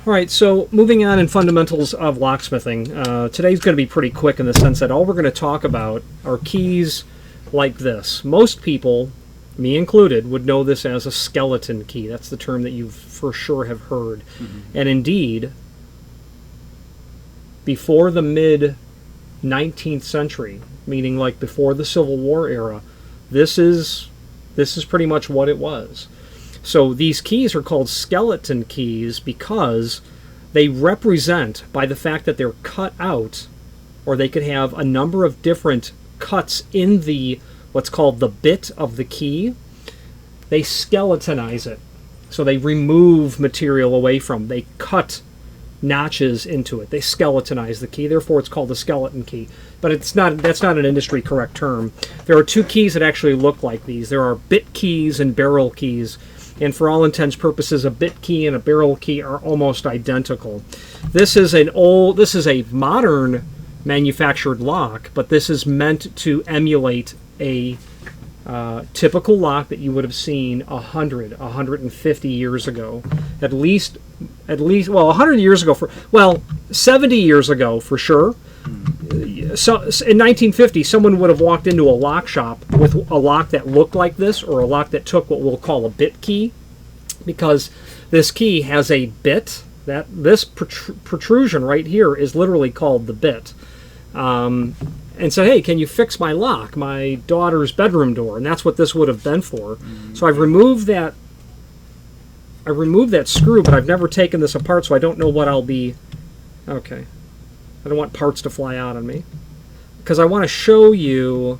All right, so moving on in fundamentals of locksmithing. Today's going to be pretty quick in the sense that all we're going to talk about are keys like this. Most people, me included, would know this as a skeleton key. That's the term that you for sure have heard. And indeed, before the mid-19th century, meaning like before the Civil War era, this is pretty much what it was. So these keys are called skeleton keys because they represent, by the fact that they're cut out, or they could have a number of different cuts in the what's called the bit of the key, they skeletonize it. So they remove material away from, they cut notches into it. They skeletonize the key, therefore it's called a skeleton key. But that's not an industry correct term. There are two keys that actually look like these. There are bit keys and barrel keys. And for all intents and purposes, a bit key and a barrel key are almost identical. This is a modern manufactured lock, but this is meant to emulate a typical lock that you would have seen 150 years ago. At least, well, 100 years ago, 70 years ago for sure. So in 1950, someone would have walked into a lock shop with a lock that looked like this, or a lock that took what we'll call a bit key, because this key has a bit. That this protrusion right here is literally called the bit, and said, "Hey, can you fix my lock, my daughter's bedroom door?" And that's what this would have been for. So I've removed that. I removed that screw, but I've never taken this apart, so I don't know what I'll be. Okay. I don't want parts to fly out on me, because I want to show you.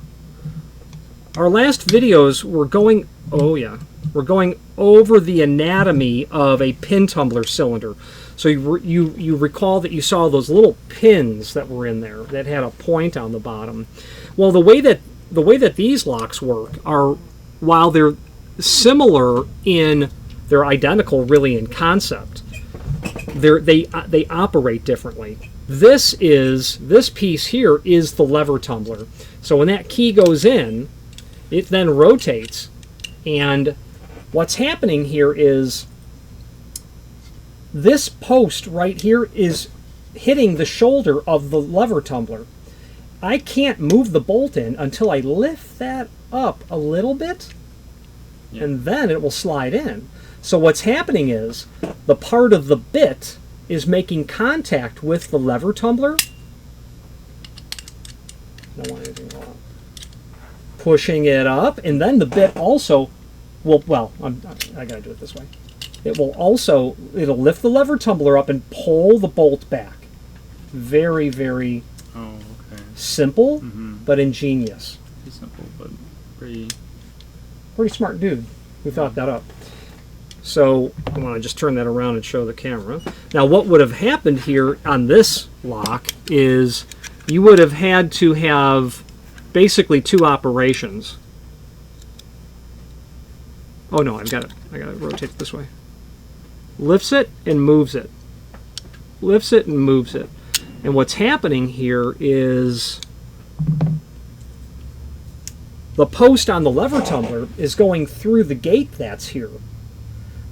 Our last videos we're going over the anatomy of a pin tumbler cylinder. So you recall that you saw those little pins that were in there that had a point on the bottom. Well, the way that these locks work are, while they're similar they're identical really in concept. They operate differently. This piece here is the lever tumbler. So when that key goes in, it then rotates, and what's happening here is this post right here is hitting the shoulder of the lever tumbler. I can't move the bolt in until I lift that up a little bit, and then it will slide in. So what's happening is the part of the bit is making contact with the lever tumbler. Don't want anything wrong. Pushing it up, and then the bit also will, I gotta do it this way. It'll lift the lever tumbler up and pull the bolt back. Very, very simple, but ingenious. Pretty simple, but pretty smart dude who thought that up. So I want to just turn that around and show the camera. Now what would have happened here on this lock is you would have had to have basically two operations. Oh no, I gotta rotate it this way. Lifts it and moves it. Lifts it and moves it. And what's happening here is the post on the lever tumbler is going through the gate that's here.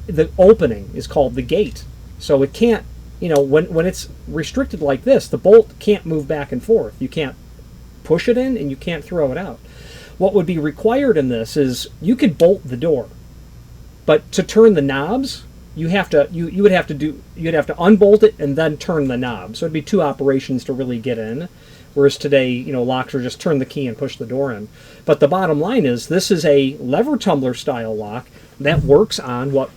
The opening is called the gate. So it can't, when it's restricted like this, the bolt can't move back and forth. You can't push it in and you can't throw it out. What would be required in this is you could bolt the door, but to turn the knobs, you'd have to unbolt it and then turn the knob. So it'd be two operations to really get in. Whereas today, locks are just turn the key and push the door in. But the bottom line is this is a lever tumbler style lock that works on what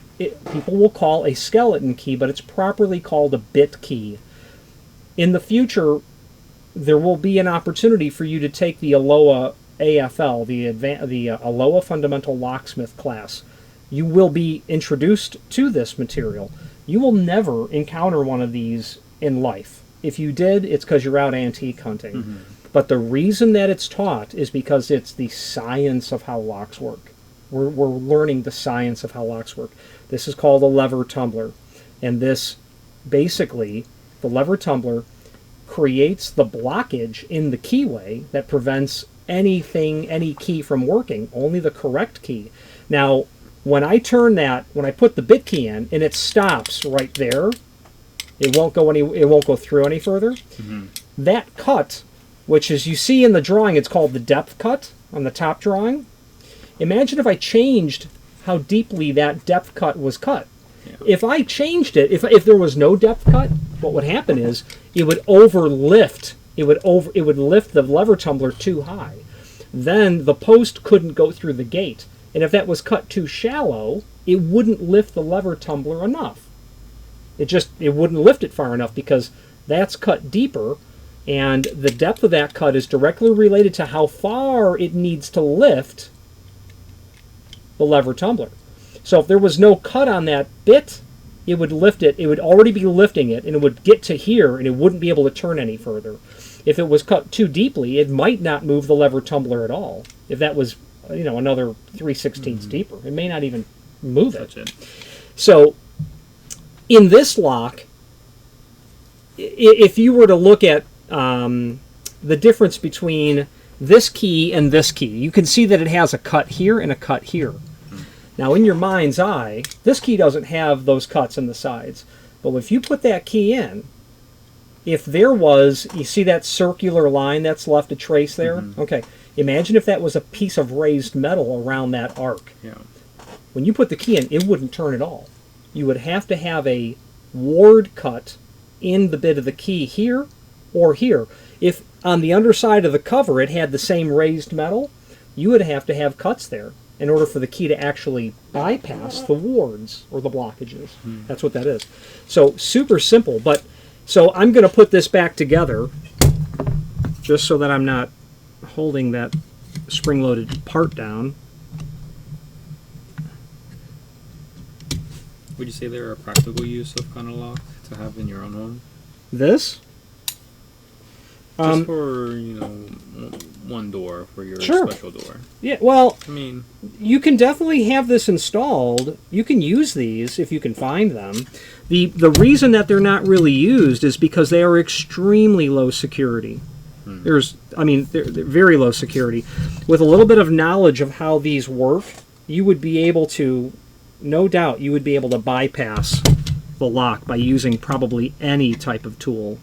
people will call a skeleton key, but it's properly called a bit key. In the future, there will be an opportunity for you to take the ALOA AFL, the ALOA Fundamental Locksmith class. You will be introduced to this material. You will never encounter one of these in life. If you did, it's because you're out antique hunting. But the reason that it's taught is because it's the science of how locks work. We're learning the science of how locks work. This is called a lever tumbler. And this, basically, the lever tumbler creates the blockage in the keyway that prevents any key from working, only the correct key. Now, when I put the bit key in, and it stops right there, It won't go through any further. That cut, which is you see in the drawing, it's called the depth cut on the top drawing. Imagine if I changed how deeply that depth cut was cut. Yeah. If I changed it, if there was no depth cut, what would happen is it would overlift. It would lift the lever tumbler too high. Then the post couldn't go through the gate. And if that was cut too shallow, it wouldn't lift the lever tumbler enough. It wouldn't lift it far enough because that's cut deeper, and the depth of that cut is directly related to how far it needs to lift the lever tumbler. So if there was no cut on that bit, it would lift it. It would already be lifting it, and it would get to here, and it wouldn't be able to turn any further. If it was cut too deeply, it might not move the lever tumbler at all. If that was, another 3/16 deeper, it may not even move it. So in this lock, if you were to look at the difference between this key and this key, you can see that it has a cut here and a cut here. Now, in your mind's eye, this key doesn't have those cuts in the sides. But if you put that key in, if there was, you see that circular line that's left a trace there? Okay, imagine if that was a piece of raised metal around that arc. Yeah. When you put the key in, it wouldn't turn at all. You would have to have a ward cut in the bit of the key here or here. If on the underside of the cover it had the same raised metal, you would have to have cuts there in order for the key to actually bypass the wards or the blockages. That's what that is. So super simple, but so I'm going to put this back together just so that I'm not holding that spring-loaded part down. Would you say they're a practical use of kind of lock to have in your own home? This? Just for, one door for your special door. Yeah, well, I mean, you can definitely have this installed. You can use these if you can find them. The reason that they're not really used is because they are extremely low security. They're very low security. With a little bit of knowledge of how these work, you would be able to, no doubt, you would be able to bypass the lock by using probably any type of tool.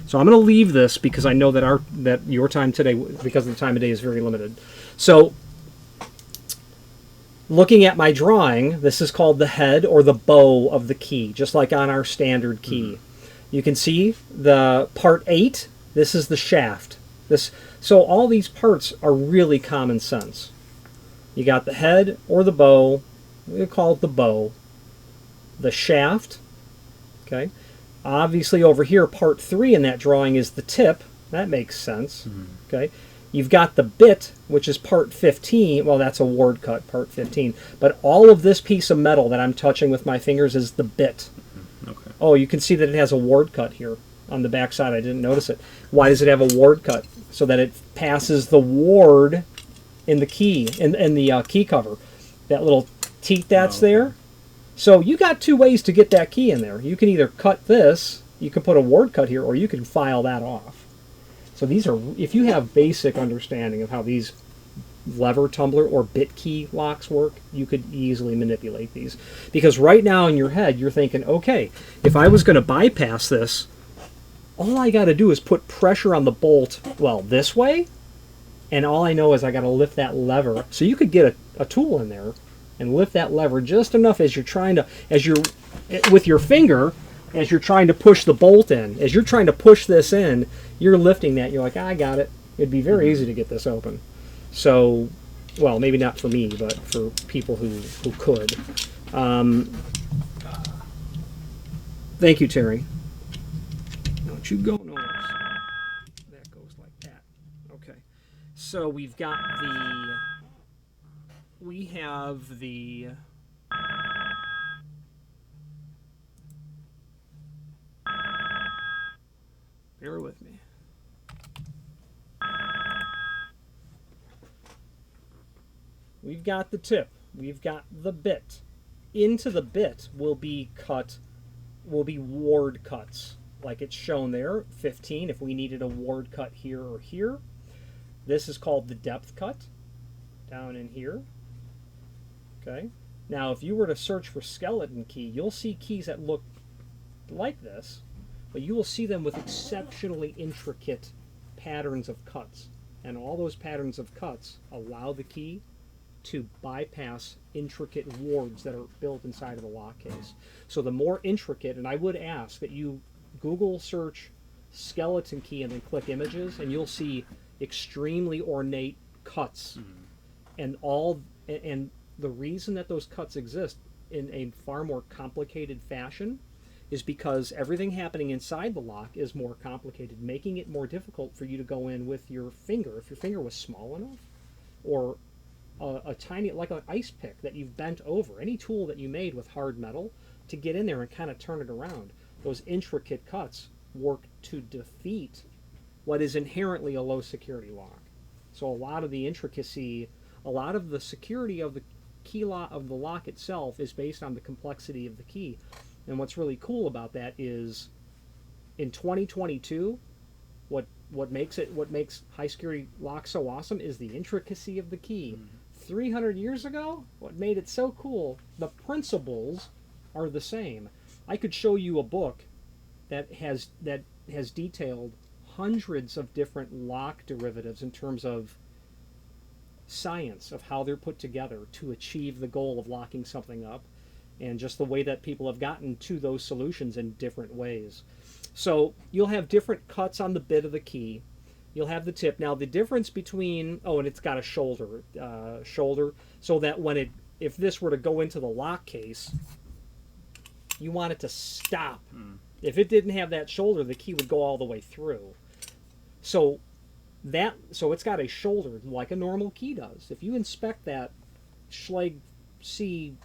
So I'm going to leave this because I know that your time today, because of the time of day, is very limited. So looking at my drawing, this is called the head or the bow of the key, just like on our standard key. You can see the part 8, this is the shaft. So all these parts are really common sense. You got the head or the bow, we call it the bow, the shaft, okay? Obviously over here, part 3 in that drawing is the tip. That makes sense. Okay. You've got the bit, which is part 15. Well, that's a ward cut, part 15. But all of this piece of metal that I'm touching with my fingers is the bit. Okay. Oh, you can see that it has a ward cut here on the back side. I didn't notice it. Why does it have a ward cut? So that it passes the ward in the key, in the key cover. That little teeth that's there. So you got two ways to get that key in there. You can either cut this, you can put a ward cut here, or you can file that off. So these are, if you have basic understanding of how these lever tumbler or bit key locks work, you could easily manipulate these. Because right now in your head, you're thinking, okay, if I was going to bypass this, all I got to do is put pressure on the bolt, well, this way, and all I know is I got to lift that lever. So you could get a tool in there and lift that lever just enough as you're trying to, with your finger, as you're trying to push the bolt in. As you're trying to push this in, you're lifting that. You're like, I got it. It'd be very easy to get this open. So, well, maybe not for me, but for people who could. Thank you, Terry. Don't you go noise. That goes like that. Okay. So we've got we have the bear with me. We've got the tip. We've got the bit. Into the bit will be ward cuts, like it's shown there, 15, if we needed a ward cut here or here. This is called the depth cut, down in here. Okay. Now, if you were to search for skeleton key, you'll see keys that look like this, but you will see them with exceptionally intricate patterns of cuts. And all those patterns of cuts allow the key to bypass intricate wards that are built inside of the lock case. So the more intricate, and I would ask that you Google search skeleton key and then click images, and you'll see extremely ornate cuts. And the reason that those cuts exist in a far more complicated fashion is because everything happening inside the lock is more complicated, making it more difficult for you to go in with your finger. If your finger was small enough, or a tiny, like an ice pick that you've bent over, any tool that you made with hard metal, to get in there and kind of turn it around, those intricate cuts work to defeat what is inherently a low security lock. So a lot of the intricacy, a lot of the security of the key lock of the lock itself is based on the complexity of the key. And what's really cool about that is in 2022, what makes high security locks so awesome is the intricacy of the key. 300 years ago, what made it so cool, the principles are the same. I could show you a book that has detailed hundreds of different lock derivatives in terms of science of how they're put together to achieve the goal of locking something up, and just the way that people have gotten to those solutions in different ways. So you'll have different cuts on the bit of the key. You'll have the tip. Now the difference between, and it's got a shoulder, so that if this were to go into the lock case, you want it to stop. If it didn't have that shoulder, the key would go all the way through. So it's got a shoulder like a normal key does. If you inspect that Schlage C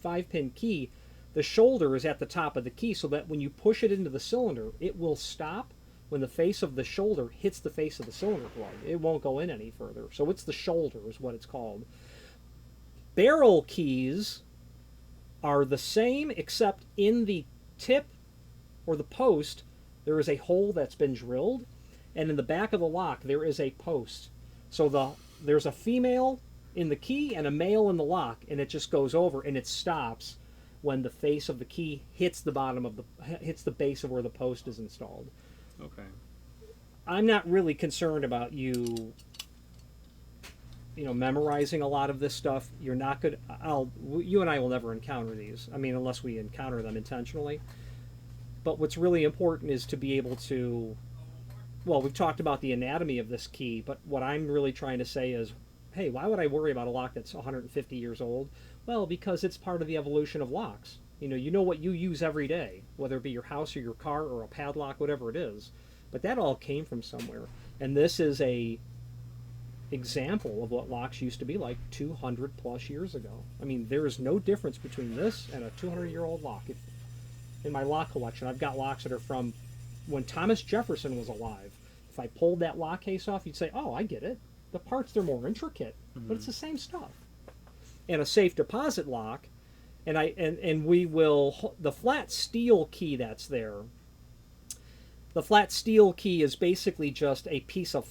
5-pin key, the shoulder is at the top of the key, so that when you push it into the cylinder, it will stop when the face of the shoulder hits the face of the cylinder plug. It won't go in any further. So it's the shoulder is what it's called. Barrel keys are the same, except in the tip or the post there is a hole that's been drilled, and in the back of the lock there is a post. So there's a female in the key and a male in the lock, and it just goes over and it stops when the face of the key hits the base of where the post is installed. Okay. I'm not really concerned about you memorizing a lot of this stuff. You're not good. You and I will never encounter these. I mean, unless we encounter them intentionally. But what's really important is to be able to, we've talked about the anatomy of this key, but what I'm really trying to say is, hey, why would I worry about a lock that's 150 years old? Well, because it's part of the evolution of locks. You know what you use every day, whether it be your house or your car or a padlock, whatever it is. But that all came from somewhere. And this is a example of what locks used to be like 200 plus years ago. I mean, there is no difference between this and a 200-year-old lock. In my lock collection, I've got locks that are from when Thomas Jefferson was alive. If I pulled that lock case off, you'd say, oh, I get it. The parts, they're more intricate, but it's the same stuff. And a safe deposit lock, and we will, the flat steel key that's there, the flat steel key is basically just a piece of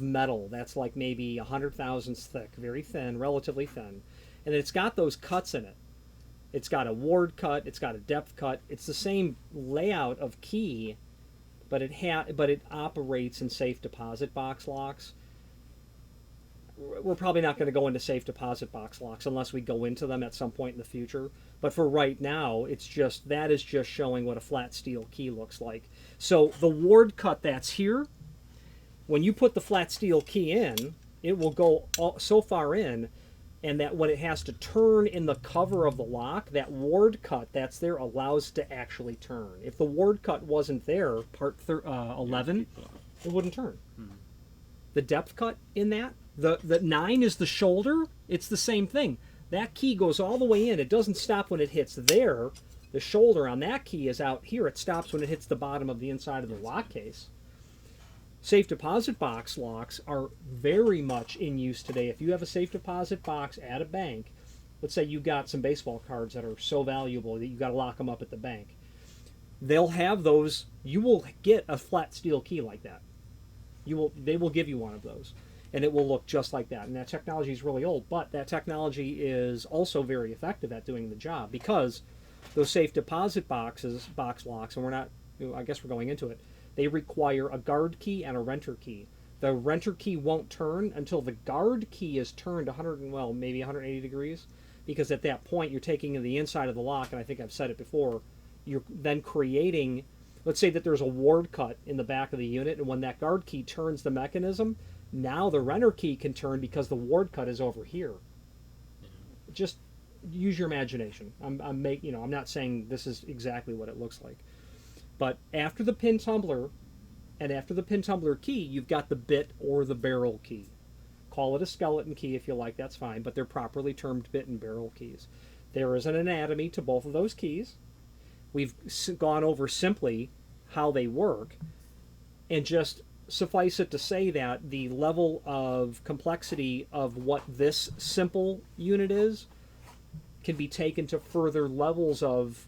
metal that's like maybe 100 thousandths thick, very thin, relatively thin, and it's got those cuts in it. It's got a ward cut, it's got a depth cut. It's the same layout of key, but it operates in safe deposit box locks. We're probably not going to go into safe deposit box locks unless we go into them at some point in the future. But for right now, that is just showing what a flat steel key looks like. So the ward cut that's here, when you put the flat steel key in, it will go so far in, and that when it has to turn in the cover of the lock, that ward cut that's there allows it to actually turn. If the ward cut wasn't there, part 11, it wouldn't turn. The depth cut in that, the 9 is the shoulder. It's the same thing. That key goes all the way in. It doesn't stop when it hits there. The shoulder on that key is out here. It stops when it hits the bottom of the inside of the lock case. Safe deposit box locks are very much in use today. If you have a safe deposit box at a bank, let's say you got some baseball cards that are so valuable that you got to lock them up at the bank. They'll have those. You will get a flat steel key like that. They will give you one of those, and it will look just like that. And that technology is really old, but that technology is also very effective at doing the job, because those safe deposit box locks, and I guess we're going into it, they require a guard key and a renter key. The renter key won't turn until the guard key is turned maybe 180 degrees, because at that point you're taking in the inside of the lock, and I think I've said it before, you're then creating, let's say that there's a ward cut in the back of the unit, and when that guard key turns the mechanism, now the renter key can turn because the ward cut is over here. Just use your imagination. I'm not saying this is exactly what it looks like. But after the pin tumbler and after the pin tumbler key, you've got the bit or the barrel key. Call it a skeleton key if you like, that's fine, but they're properly termed bit and barrel keys. There is an anatomy to both of those keys. We've gone over simply how they work, and just suffice it to say that the level of complexity of what this simple unit is can be taken to further levels of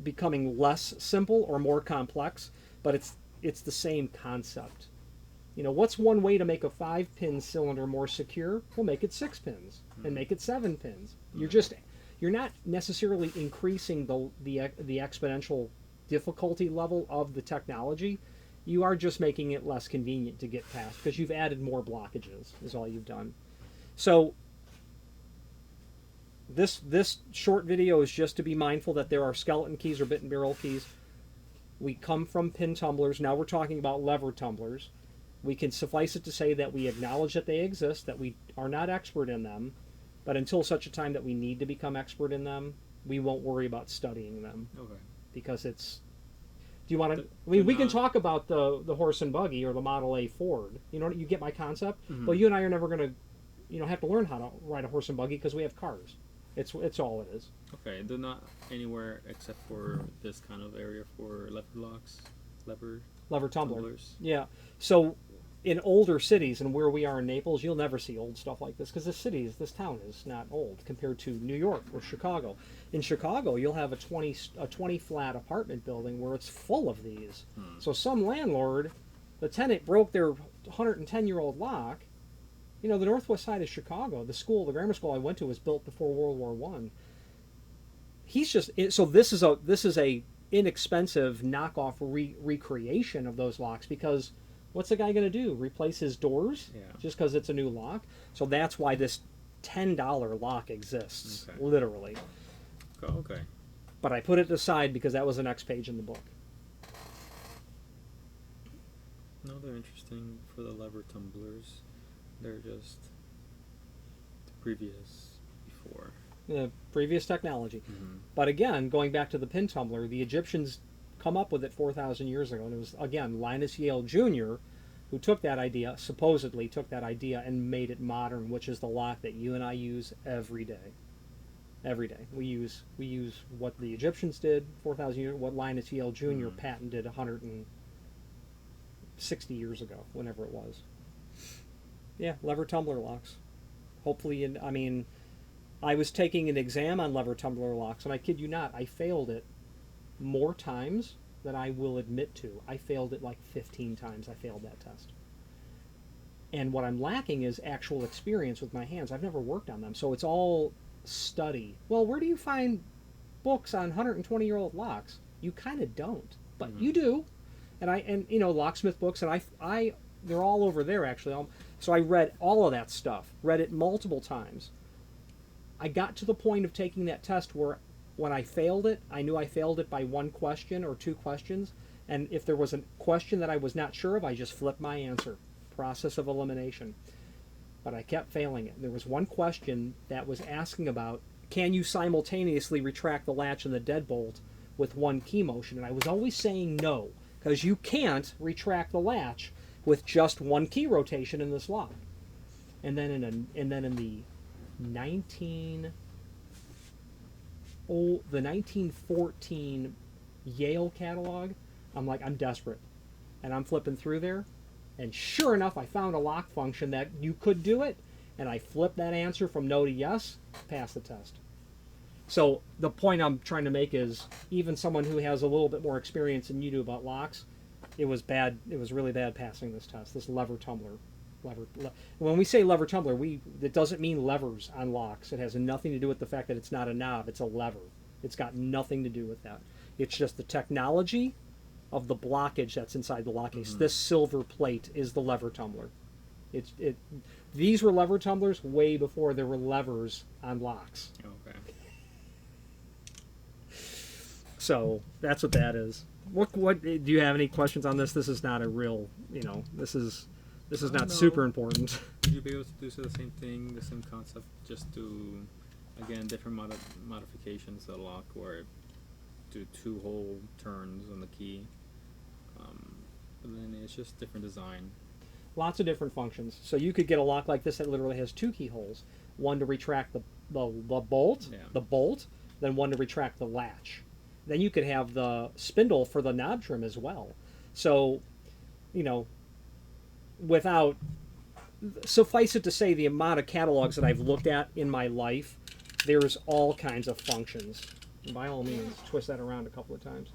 becoming less simple or more complex, but it's the same concept. What's one way to make a 5-pin cylinder more secure? We'll make it 6 pins and make it 7 pins. You're not necessarily increasing the exponential difficulty level of the technology. You are just making it less convenient to get past because you've added more blockages is all you've done. So this short video is just to be mindful that there are skeleton keys or bit and barrel keys. We come from pin tumblers. Now we're talking about lever tumblers. We can suffice it to say that we acknowledge that they exist, that we are not expert in them, but until such a time that we need to become expert in them, we won't worry about studying them. Okay. Because it's... Do you want to... we can talk about the horse and buggy or the Model A Ford. You get my concept? Mm-hmm. Well, you and I are never going to have to learn how to ride a horse and buggy because we have cars. It's all it is. Okay, they're not anywhere except for this kind of area for lever locks, lever tumblers. Yeah. So in older cities, and where we are in Naples, you'll never see old stuff like this because this town is not old compared to New York or Chicago. In Chicago, you'll have a 20 flat apartment building where it's full of these. So some landlord, the tenant broke their 110-year-old lock. The northwest side of Chicago, the grammar school I went to was built before World War I. This is a inexpensive knockoff recreation of those locks, because what's the guy going to do? Replace his doors just because it's a new lock? So that's why this $10 lock exists, literally. Okay. But I put it aside because that was the next page in the book. No, they're interesting for the lever tumblers. They're just the previous technology. Mm-hmm. But again, going back to the pin tumbler, the Egyptians come up with it 4,000 years ago, and it was, again, Linus Yale Jr. who supposedly took that idea and made it modern, which is the lock that you and I use every day. Every day. We use what the Egyptians did 4,000 years, what Linus Yale Jr. patented 160 years ago, whenever it was. Yeah, lever tumbler locks. Hopefully, I was taking an exam on lever tumbler locks, and I kid you not, I failed it more times than I will admit to. I failed it like 15 times. I failed that test. And what I'm lacking is actual experience with my hands. I've never worked on them, so it's all study. Well, where do you find books on 120-year-old locks? You kind of don't, but you do. And locksmith books, and I they're all over there actually. So I read all of that stuff, read it multiple times. I got to the point of taking that test where when I failed it, I knew I failed it by one question or two questions, and if there was a question that I was not sure of, I just flipped my answer. Process of elimination. But I kept failing it. There was one question that was asking about, can you simultaneously retract the latch and the deadbolt with one key motion? And I was always saying no, because you can't retract the latch with just one key rotation in this lock. And then in the 1914 Yale catalog, I'm desperate, and I'm flipping through there, and sure enough, I found a lock function that you could do it, and I flipped that answer from no to yes, passed the test. So the point I'm trying to make is, even someone who has a little bit more experience than you do about locks, it was bad. It was really bad passing this test. This lever tumbler. When we say lever tumbler, it doesn't mean levers on locks. It has nothing to do with the fact that it's not a knob. It's a lever. It's got nothing to do with that. It's just the technology of the blockage that's inside the lock case. This silver plate is the lever tumbler. These were lever tumblers way before there were levers on locks. Okay. So that's what that is. What do you have any questions on this? This is not a real, this is not super important. Would you be able to do the same thing, the same concept, just do, again, different modifications of the lock, where do 2 whole turns on the key, but then it's just different design. Lots of different functions. So you could get a lock like this that literally has 2 keyholes, one to retract the bolt, then one to retract the latch. Then you could have the spindle for the knob trim as well. So, without, suffice it to say, the amount of catalogs that I've looked at in my life, there's all kinds of functions. And by all means, twist that around a couple of times.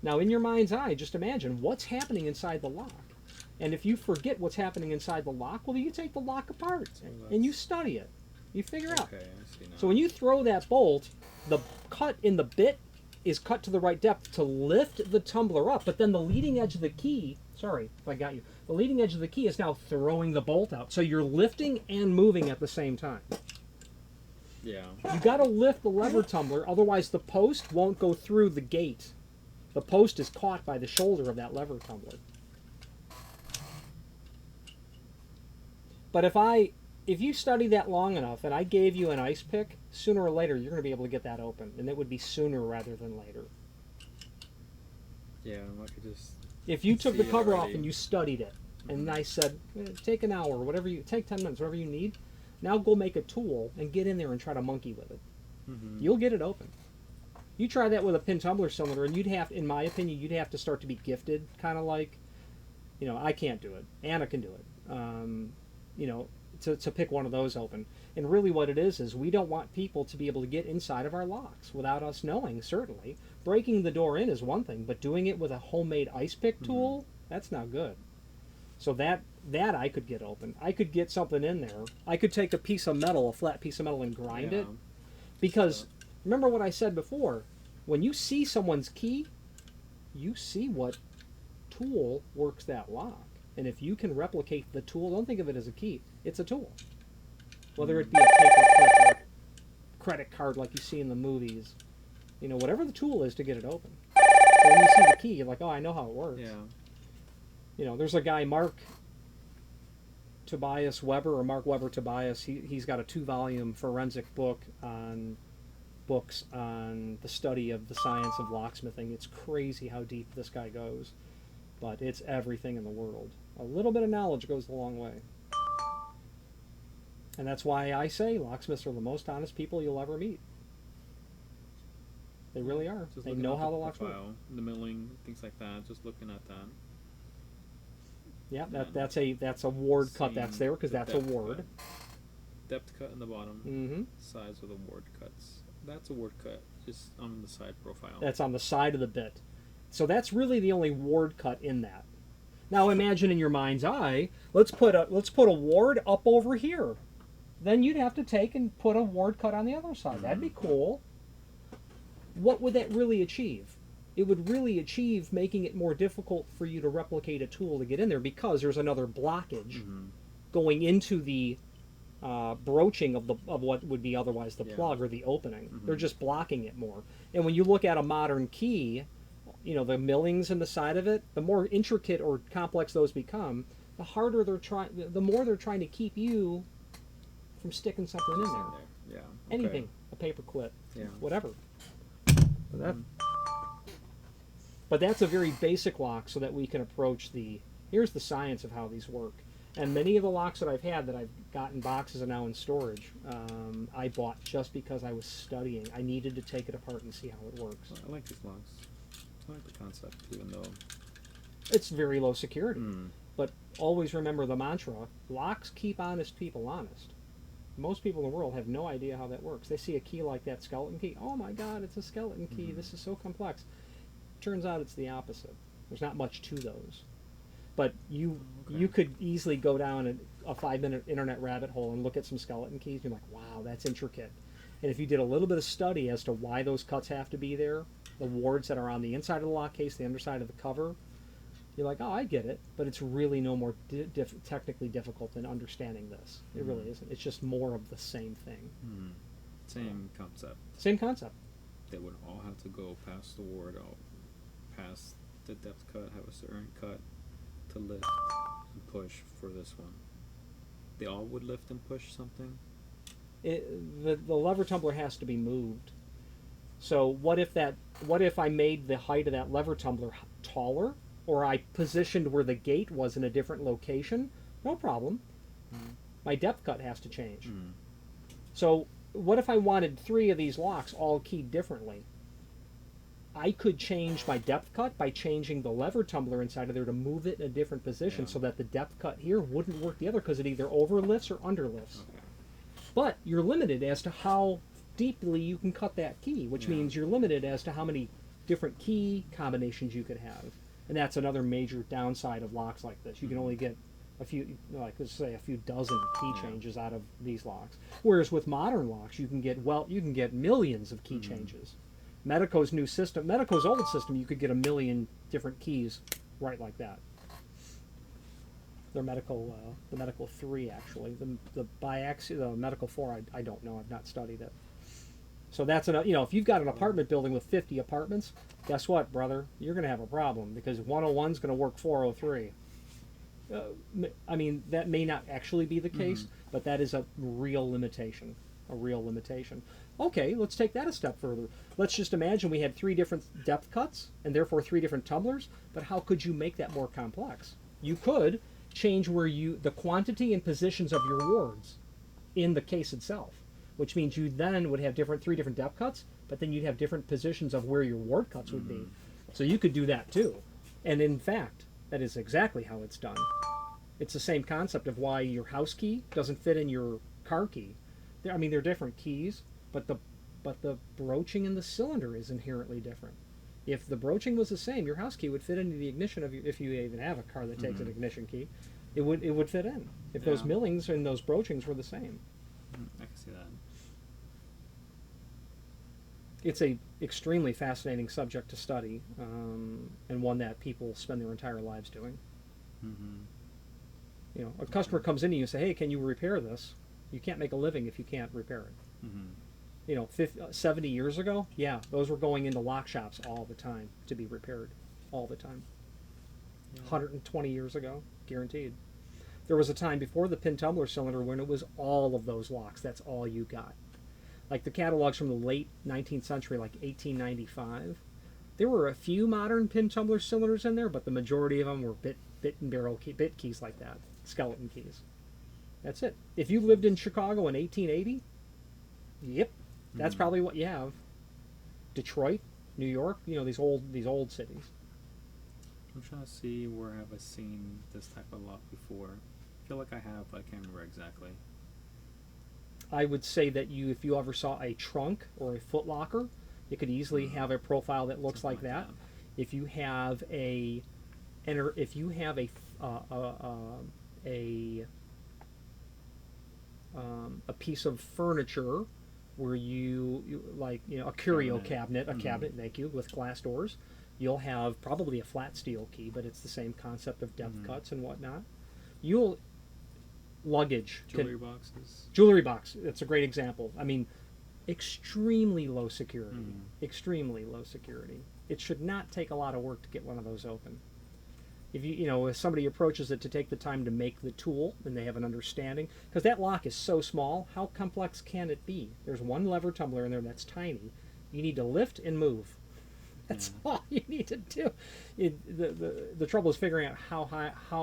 Now, in your mind's eye, just imagine what's happening inside the lock. And if you forget what's happening inside the lock, well, you take the lock apart and you study it. You figure out. Okay, I see now. So when you throw that bolt, the cut in the bit is cut to the right depth to lift the tumbler up, but then the leading edge of the key, sorry if I got you, the leading edge of the key is now throwing the bolt out. So you're lifting and moving at the same time. Yeah. You got to lift the lever tumbler, otherwise the post won't go through the gate. The post is caught by the shoulder of that lever tumbler. But if you study that long enough and I gave you an ice pick, sooner or later you're going to be able to get that open, and it would be sooner rather than later. Yeah, I could just. If you took the cover off already. and you studied it, and I said, take an hour, take 10 minutes, whatever you need, now go make a tool and get in there and try to monkey with it. You'll get it open. You try that with a pin tumbler cylinder, and in my opinion, you'd have to start to be gifted, kind of like, I can't do it. Anna can do it. To pick one of those open. And really what it is we don't want people to be able to get inside of our locks without us knowing, certainly. Breaking the door in is one thing, but doing it with a homemade ice pick tool, that's not good. So that I could get open. I could get something in there. I could take a flat piece of metal, and grind it. Because, remember what I said before, when you see someone's key, you see what tool works that lock. And if you can replicate the tool, don't think of it as a key. It's a tool. Whether it be a paper clip or a credit card like you see in the movies. Whatever the tool is to get it open. So when you see the key, you're like, oh, I know how it works. Yeah. There's a guy, Mark Weber Tobias. He's got a 2-volume forensic books on the study of the science of locksmithing. It's crazy how deep this guy goes. But it's everything in the world. A little bit of knowledge goes a long way. And that's why I say locksmiths are the most honest people you'll ever meet. They really are. Just They looking know at how the locks work. the milling, things like that. Just looking at that. Yeah, that's a ward cut that's there because that's a ward. Depth cut in the bottom. Mm-hmm. Sides of the ward cuts. That's a ward cut, just on the side profile. That's on the side of the bit. So that's really the only ward cut in that. Now imagine in your mind's eye, let's put a ward up over here. Then you'd have to take and put a ward cut on the other side. That'd be cool. What would that really achieve? It would really achieve making it more difficult for you to replicate a tool to get in there because there's another blockage going into the broaching of what would be otherwise the plug or the opening. They're just blocking it more. And when you look at a modern key, the millings in the side of it, the more intricate or complex those become, the more they're trying to keep you from sticking something in there. Yeah. Okay. Anything, a paper clip, whatever. But that's a very basic lock so that we can approach here's the science of how these work. And many of the locks that I've had that I've got in boxes and now in storage, I bought just because I was studying. I needed to take it apart and see how it works. I like these locks. I like the concept, even though it's very low security. But always remember the mantra, locks keep honest people honest. Most people in the world have no idea how that works. They see a key like that skeleton key. Oh my God, it's a skeleton key. This is so complex. Turns out it's the opposite. There's not much to those. But you could easily go down a 5-minute internet rabbit hole and look at some skeleton keys. You're like, wow, that's intricate. And if you did a little bit of study as to why those cuts have to be there, the wards that are on the inside of the lock case, the underside of the cover, you're like, oh, I get it, but it's really no more technically difficult than understanding this. It really isn't. It's just more of the same thing. Same concept. Same concept. They would all have to go past the ward, past the depth cut, have a certain cut to lift and push for this one. They all would lift and push something? The lever tumbler has to be moved. So what if I made the height of that lever tumbler taller, or I positioned where the gate was in a different location? No problem. My depth cut has to change. So what if I wanted 3 of these locks all keyed differently? I could change my depth cut by changing the lever tumbler inside of there to move it in a different position so that the depth cut here wouldn't work the other because it either overlifts or underlifts. Okay. But you're limited as to how deeply you can cut that key, which means you're limited as to how many different key combinations you could have. And that's another major downside of locks like this. You can only get a few, like let's say a few dozen key changes out of these locks. Whereas with modern locks, you can get millions of key changes. Medico's new system, Medico's old system, you could get 1 million different keys right like that. Their the Medical 3 actually, the Medical 4, I don't know, I've not studied it. So that's if you've got an apartment building with 50 apartments, guess what, brother? You're going to have a problem because 101 is going to work 403. I mean, that may not actually be the case, but that is a real limitation. Okay, let's take that a step further. Let's just imagine we had 3 different depth cuts and therefore 3 different tumblers, but how could you make that more complex? You could change the quantity and positions of your wards in the case itself, which means you then would have 3 different depth cuts, but then you'd have different positions of where your ward cuts would be. So you could do that too. And in fact, that is exactly how it's done. It's the same concept of why your house key doesn't fit in your car key. They're different keys, but the broaching in the cylinder is inherently different. If the broaching was the same, your house key would fit into the ignition of if you even have a car that takes an ignition key, it would fit in. If those millings and those broachings were the same. I can see that. It's a extremely fascinating subject to study, and one that people spend their entire lives doing. A customer comes in and you say, "Hey, can you repair this?" You can't make a living if you can't repair it. 70 years ago, those were going into lock shops all the time to be repaired, all the time. 120 years ago, guaranteed. There was a time before the pin tumbler cylinder when it was all of those locks. That's all you got. Like the catalogs from the late 19th century, like 1895, there were a few modern pin tumbler cylinders in there, but the majority of them were bit and barrel bit keys like that, skeleton keys. That's it. If you lived in Chicago in 1880, yep, that's probably what you have. Detroit, New York, these old cities. I'm trying to see where have I seen this type of lock before. I feel like I have, but I can't remember exactly. I would say that if you ever saw a trunk or a foot locker, it could easily have a profile that looks like that. If you have a piece of furniture where you like a curio cabinet, thank you, with glass doors, you'll have probably a flat steel key, but it's the same concept of depth cuts and whatnot. Jewelry box, that's a great example. I mean, extremely low security. Extremely low security. It should not take a lot of work to get one of those open. If somebody approaches it to take the time to make the tool and they have an understanding, because that lock is so small, how complex can it be? There's one lever tumbler in there that's tiny. You need to lift and move. That's all you need to do. The trouble is figuring out how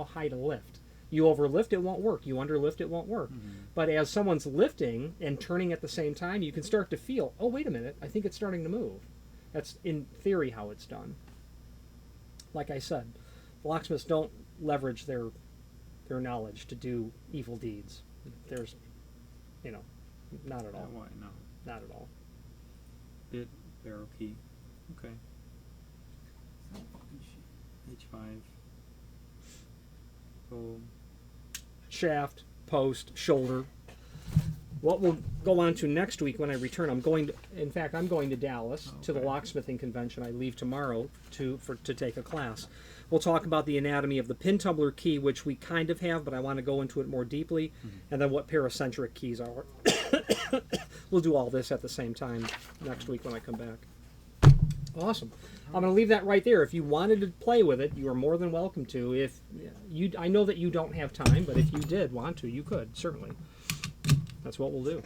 high to lift. You overlift, it won't work. You underlift, it won't work. But as someone's lifting and turning at the same time, you can start to feel, oh, wait a minute, I think it's starting to move. That's, in theory, how it's done. Like I said, the locksmiths don't leverage their knowledge to do evil deeds. There's, not at all. Why? No. Not at all. Bit, barrel key. Okay. H5. Boom. Shaft, post, shoulder. What we'll go on to next week when I return, I'm going to Dallas to the locksmithing convention. I leave tomorrow to take a class. We'll talk about the anatomy of the pin tumbler key, which we kind of have, but I want to go into it more deeply, and then what paracentric keys are. We'll do all this at the same time next week when I come back. Awesome. I'm going to leave that right there. If you wanted to play with it, you are more than welcome to. If you, I know that you don't have time, but if you did want to, you could, certainly. That's what we'll do.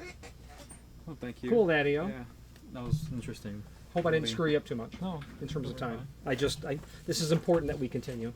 Well, thank you. Cool, Daddy-o. Yeah, that was interesting. Hope I didn't screw you up too much No, in terms of totally time. This is important that we continue.